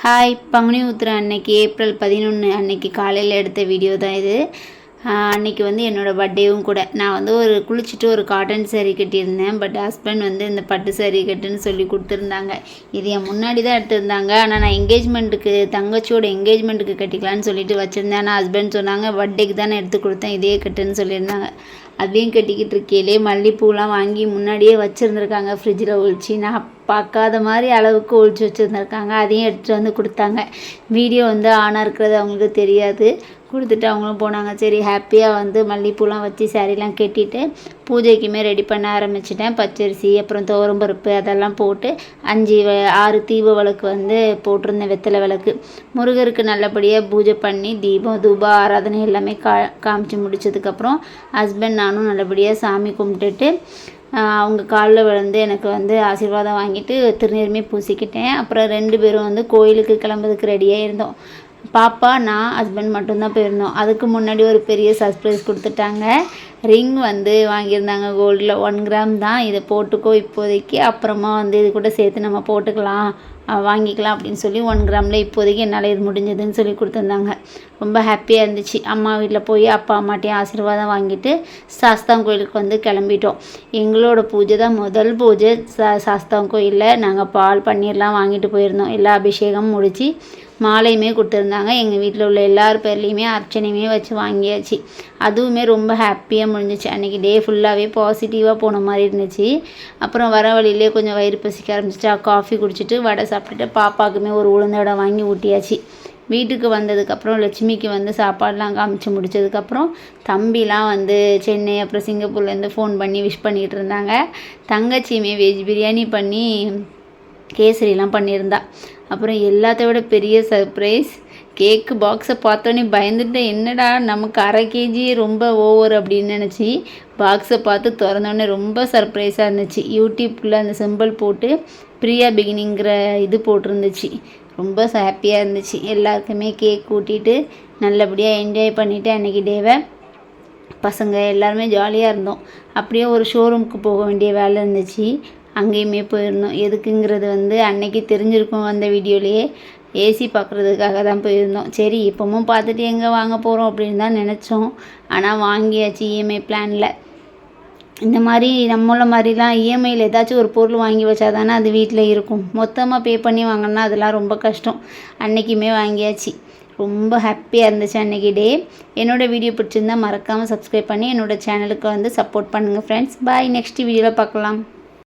Hi, Panguni Uthiram அன்னைக்கு April 11 அன்னைக்கு காலையில் எடுத்த வீடியோ தான் இது. அன்றைக்கி வந்து என்னோடய பர்த்டேவும் கூட. நான் வந்து குளிச்சுட்டு ஒரு காட்டன் சாரீ கட்டியிருந்தேன். பட் ஹஸ்பண்ட் வந்து இந்த பட்டு சாரீ கட்டுன்னு சொல்லி கொடுத்துருந்தாங்க. இது என் முன்னாடி தான் எடுத்திருந்தாங்க. ஆனால் நான் எங்கேஜ்மெண்ட்டுக்கு தங்கச்சியோட எங்கேஜ்மெண்ட்டுக்கு கட்டிக்கலான்னு சொல்லிட்டு வச்சுருந்தேன். ஆனால் ஹஸ்பண்ட் சொன்னாங்க பர்த்டேக்கு தானே எடுத்து கொடுத்தேன், இதே கட்டுன்னு சொல்லியிருந்தாங்க. அதையும் கட்டிக்கிட்டு இருக்கையிலே மல்லிகைப்பூலாம் வாங்கி முன்னாடியே வச்சுருந்துருக்காங்க ஃப்ரிட்ஜில் ஒழிச்சு. நான் பார்க்காத மாதிரி அளவுக்கு ஒழிச்சு வச்சுருந்துருக்காங்க. அதையும் எடுத்துகிட்டு வந்து கொடுத்தாங்க. வீடியோ வந்து ஆனாக இருக்கிறது அவங்களுக்கு தெரியாது. கொடுத்துட்டு அவங்களும் போனாங்க. சரி, ஹாப்பியாக வந்து மல்லிகைப்பூலாம் வச்சு சாரீலாம் கட்டிட்டு பூஜைக்குமே ரெடி பண்ண ஆரம்பிச்சிட்டேன். பச்சரிசி, அப்புறம் துவரம்பருப்பு அதெல்லாம் போட்டு 6 தீப விளக்கு வந்து போட்டிருந்தேன், வெத்தலை விளக்கு. முருகருக்கு நல்லபடியாக பூஜை பண்ணி தீபம் தூப ஆராதனை எல்லாமே காமிச்சு முடிச்சதுக்கப்புறம் ஹஸ்பண்ட் நானும் நல்லபடியாக சாமி கும்பிட்டுட்டு அவங்க காலில் விழுந்து எனக்கு வந்து ஆசீர்வாதம் வாங்கிட்டு திருநீருமே பூசிக்கிட்டேன். அப்புறம் 2 பேரும் வந்து கோயிலுக்கு கிளம்புறதுக்கு ரெடியாக இருந்தோம். பாப்பா, நான், ஹஸ்பண்ட் மட்டும்தான் போயிருந்தோம். அதுக்கு முன்னாடி ஒரு பெரிய சர்ப்ரைஸ் கொடுத்துட்டாங்க. ரிங் வந்து வாங்கியிருந்தாங்க கோல்டில். 1 கிராம் தான். இதை போட்டுக்கோ இப்போதைக்கு, அப்புறமா வந்து இது கூட சேர்த்து நம்ம போட்டுக்கலாம், வாங்கிக்கலாம் அப்படின்னு சொல்லி 1 கிராமில் இப்போதைக்கு என்னால் இது முடிஞ்சதுன்னு சொல்லி கொடுத்துருந்தாங்க. ரொம்ப ஹாப்பியாக இருந்துச்சு. அம்மா வீட்டில் போய் அப்பா அம்மாட்டையும் ஆசீர்வாதம் வாங்கிட்டு சாஸ்தாங் கோயிலுக்கு வந்து கிளம்பிட்டோம். எங்களோட பூஜை தான் முதல் பூஜை சாஸ்தாங் கோயிலில். நாங்கள் பால் பன்னீர்லாம் வாங்கிட்டு போயிருந்தோம். எல்லா அபிஷேகமும் முடித்து மாலையுமே கொடுத்துருந்தாங்க. எங்கள் வீட்டில் உள்ள எல்லார் பேர்லேயுமே அர்ச்சனையுமே வச்சு வாங்கியாச்சு. அதுவுமே ரொம்ப ஹாப்பியாக முடிஞ்சிச்சு. அன்றைக்கி டே ஃபுல்லாகவே பாசிட்டிவாக போன மாதிரி இருந்துச்சு. அப்புறம் வர வழியிலே கொஞ்சம் வயிறு பசிக்க ஆரம்பிச்சிட்டா. காஃபி குடிச்சிட்டு வடை சாப்பிட்டுட்டு பாப்பாவுக்குமே ஒரு உளுந்த வடை வாங்கி ஊட்டியாச்சு. வீட்டுக்கு வந்ததுக்கப்புறம் லட்சுமிக்கு வந்து சாப்பாடெலாம் காமிச்சு முடித்ததுக்கப்புறம் தம்பிலாம் வந்து சென்னை அப்புறம் சிங்கப்பூர்லேருந்து ஃபோன் பண்ணி விஷ் பண்ணிகிட்டு இருந்தாங்க. தங்கச்சியுமே வெஜ் பிரியாணி பண்ணி கேசரிலாம் பண்ணியிருந்தா. அப்புறம் எல்லாத்த விட பெரிய சர்ப்ரைஸ், கேக்கு பாக்ஸை பார்த்தோன்னே பயந்துட்டு, என்னடா நமக்கு 1/2 kg ரொம்ப ஓவர் அப்படின்னு நினச்சி பாக்ஸை பார்த்து திறந்தோடனே ரொம்ப சர்ப்ரைஸாக இருந்துச்சு. யூடியூப்பில் அந்த சிம்பிள் போட்டு பிரியா பிகினிங்கிற இது போட்டிருந்துச்சு. ரொம்ப ஹாப்பியாக இருந்துச்சு. எல்லாருக்குமே கேக் கூட்டிகிட்டு நல்லபடியாக என்ஜாய் பண்ணிவிட்டு அன்றைக்கி டேவை பசங்க எல்லாருமே ஜாலியாக இருந்தோம். அப்படியே ஒரு ஷோரூமுக்கு போக வேண்டிய வேலை இருந்துச்சு. அங்கேயுமே போயிருந்தோம். எதுக்குங்கிறது வந்து அன்னைக்கு தெரிஞ்சிருக்கும் அந்த வீடியோலேயே. ஏசி பார்க்குறதுக்காக தான் போயிருந்தோம். சரி, இப்போவும் பார்த்துட்டு எங்கே வாங்க போகிறோம் அப்படின்னு தான் நினச்சோம். ஆனால் வாங்கியாச்சு இஎம்ஐ பிளானில். இந்த மாதிரி நம்மள மாதிரிலாம் இஎம்ஐயில் ஏதாச்சும் ஒரு பொருள் வாங்கி வச்சா தானே அது வீட்டில் இருக்கும். மொத்தமாக பே பண்ணி வாங்கினா அதெல்லாம் ரொம்ப கஷ்டம். அன்றைக்குமே வாங்கியாச்சு. ரொம்ப ஹாப்பியாக இருந்துச்சு அன்றைக்கி டே. என்னோடய வீடியோ பிடிச்சிருந்தால் மறக்காமல் சப்ஸ்கிரைப் பண்ணி என்னோடய சேனலுக்கு வந்து சப்போர்ட் பண்ணுங்கள் ஃப்ரெண்ட்ஸ். பாய், நெக்ஸ்ட் வீடியோவில் பார்க்கலாம்.